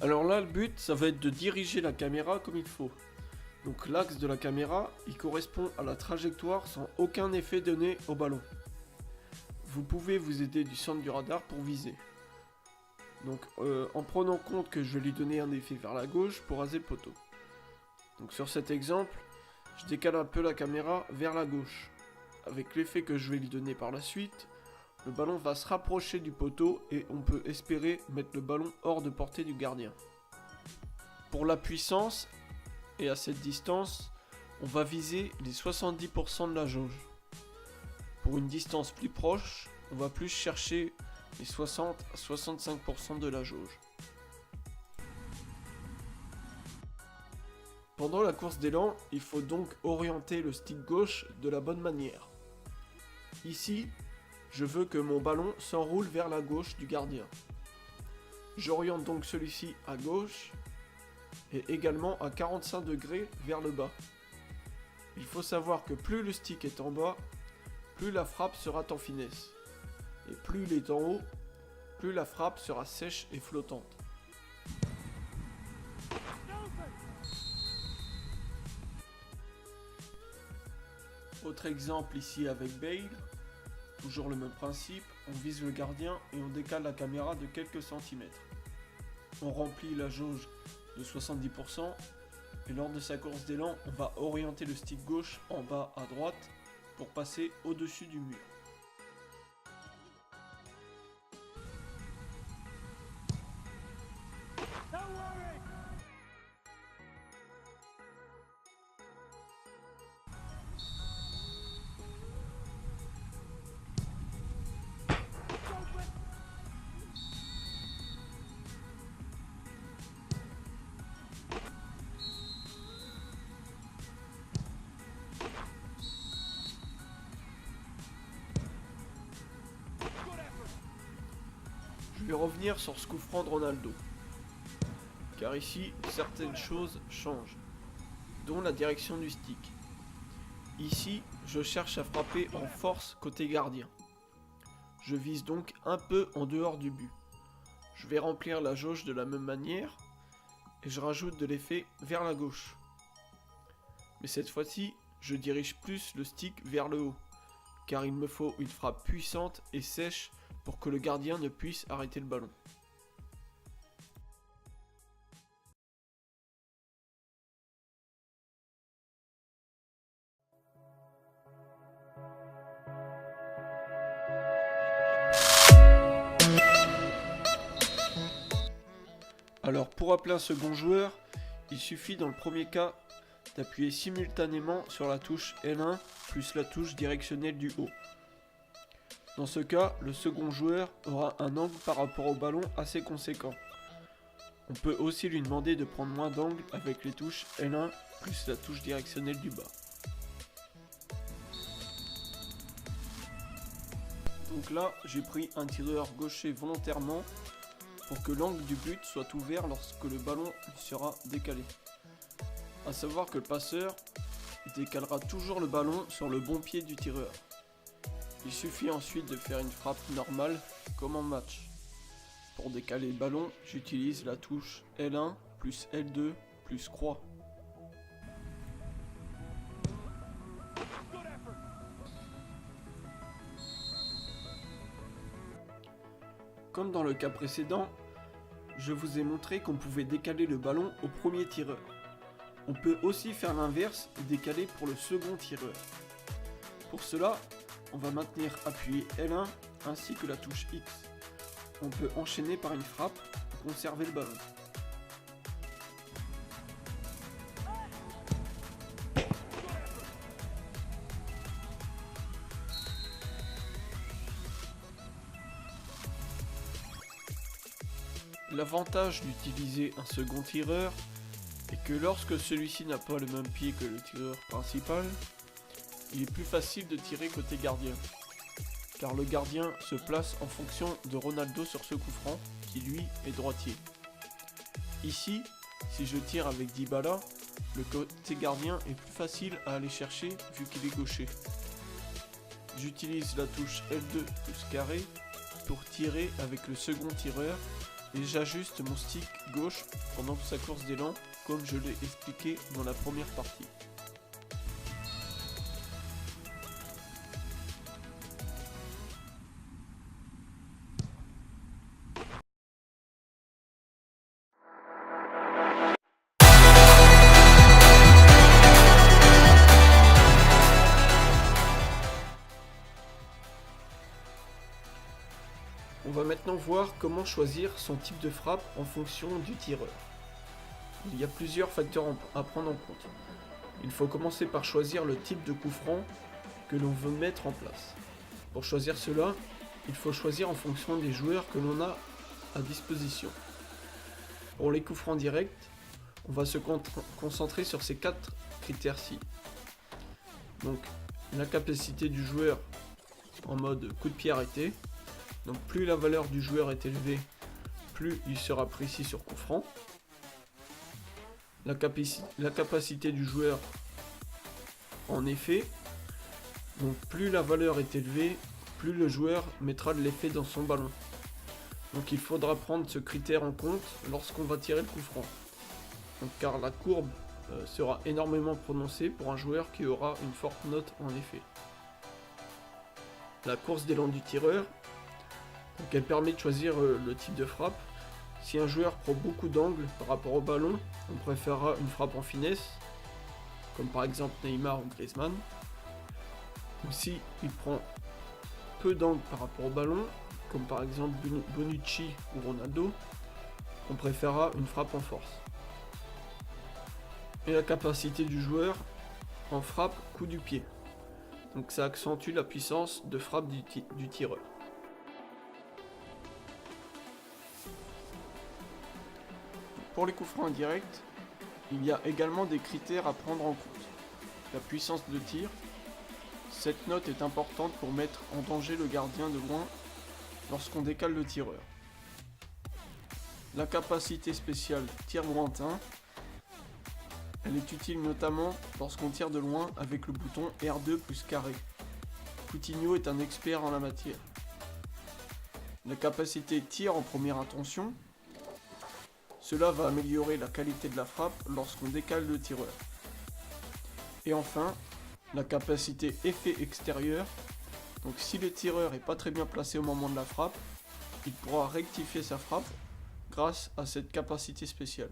Alors là, le but, ça va être de diriger la caméra comme il faut. Donc l'axe de la caméra, il correspond à la trajectoire sans aucun effet donné au ballon. Vous pouvez vous aider du centre du radar pour viser. Donc en prenant compte que je vais lui donner un effet vers la gauche pour raser le poteau. Donc sur cet exemple, je décale un peu la caméra vers la gauche. Avec l'effet que je vais lui donner par la suite, le ballon va se rapprocher du poteau et on peut espérer mettre le ballon hors de portée du gardien. Pour la puissance, et à cette distance, on va viser les 70% de la jauge. Pour une distance plus proche, on va plus chercher les 60 à 65% de la jauge. Pendant la course d'élan, il faut donc orienter le stick gauche de la bonne manière. Ici, je veux que mon ballon s'enroule vers la gauche du gardien. J'oriente donc celui-ci à gauche et également à 45 degrés vers le bas. Il faut savoir que plus le stick est en bas, plus la frappe sera en finesse. Et plus il est en haut, plus la frappe sera sèche et flottante. Autre exemple ici avec Bale, toujours le même principe, on vise le gardien et on décale la caméra de quelques centimètres. On remplit la jauge de 70% et lors de sa course d'élan, on va orienter le stick gauche en bas à droite pour passer au-dessus du mur. Je vais revenir sur ce coup franc de Ronaldo, car ici certaines choses changent, dont la direction du stick. Ici, je cherche à frapper en force côté gardien. Je vise donc un peu en dehors du but. Je vais remplir la jauge de la même manière et je rajoute de l'effet vers la gauche. Mais cette fois-ci, je dirige plus le stick vers le haut, car il me faut une frappe puissante et sèche pour que le gardien ne puisse arrêter le ballon. Alors pour appeler un second joueur, il suffit dans le premier cas d'appuyer simultanément sur la touche L1 plus la touche directionnelle du haut. Dans ce cas, le second joueur aura un angle par rapport au ballon assez conséquent. On peut aussi lui demander de prendre moins d'angle avec les touches L1 plus la touche directionnelle du bas. Donc là, j'ai pris un tireur gaucher volontairement pour que l'angle du but soit ouvert lorsque le ballon sera décalé. A savoir que le passeur décalera toujours le ballon sur le bon pied du tireur. Il suffit ensuite de faire une frappe normale comme en match. Pour décaler le ballon, j'utilise la touche L1 plus L2 plus croix. Comme dans le cas précédent, je vous ai montré qu'on pouvait décaler le ballon au premier tireur. On peut aussi faire l'inverse et décaler pour le second tireur. Pour cela, on va maintenir appuyé L1 ainsi que la touche X. On peut enchaîner par une frappe pour conserver le ballon. L'avantage d'utiliser un second tireur est que lorsque celui-ci n'a pas le même pied que le tireur principal, il est plus facile de tirer côté gardien, car le gardien se place en fonction de Ronaldo sur ce coup franc, qui lui est droitier. Ici, si je tire avec Dybala, le côté gardien est plus facile à aller chercher vu qu'il est gaucher. J'utilise la touche L2 plus carré pour tirer avec le second tireur et j'ajuste mon stick gauche pendant sa course d'élan, comme je l'ai expliqué dans la première partie. On va maintenant voir comment choisir son type de frappe en fonction du tireur. Il y a plusieurs facteurs à prendre en compte. Il faut commencer par choisir le type de coup franc que l'on veut mettre en place. Pour choisir cela, il faut choisir en fonction des joueurs que l'on a à disposition. Pour les coups francs directs, on va se concentrer sur ces 4 critères-ci. Donc, la capacité du joueur en mode coup de pied arrêté. Donc plus la valeur du joueur est élevée, plus il sera précis sur coup franc. La capacité du joueur en effet. Donc plus la valeur est élevée, plus le joueur mettra de l'effet dans son ballon. Donc il faudra prendre ce critère en compte lorsqu'on va tirer le coup franc. Donc, car la courbe sera énormément prononcée pour un joueur qui aura une forte note en effet. La course d'élan du tireur. Donc elle permet de choisir le type de frappe. Si un joueur prend beaucoup d'angles par rapport au ballon, on préférera une frappe en finesse, comme par exemple Neymar ou Griezmann. Ou si il prend peu d'angles par rapport au ballon, comme par exemple Bonucci ou Ronaldo, on préférera une frappe en force. Et la capacité du joueur en frappe coup du pied. Donc ça accentue la puissance de frappe du tireur. Pour les coups francs indirects, il y a également des critères à prendre en compte. La puissance de tir. Cette note est importante pour mettre en danger le gardien de loin lorsqu'on décale le tireur. La capacité spéciale tir lointain. Elle est utile notamment lorsqu'on tire de loin avec le bouton R2 plus carré. Coutinho est un expert en la matière. La capacité tir en première intention. Cela va améliorer la qualité de la frappe lorsqu'on décale le tireur. Et enfin, la capacité effet extérieur. Donc si le tireur n'est pas très bien placé au moment de la frappe, il pourra rectifier sa frappe grâce à cette capacité spéciale.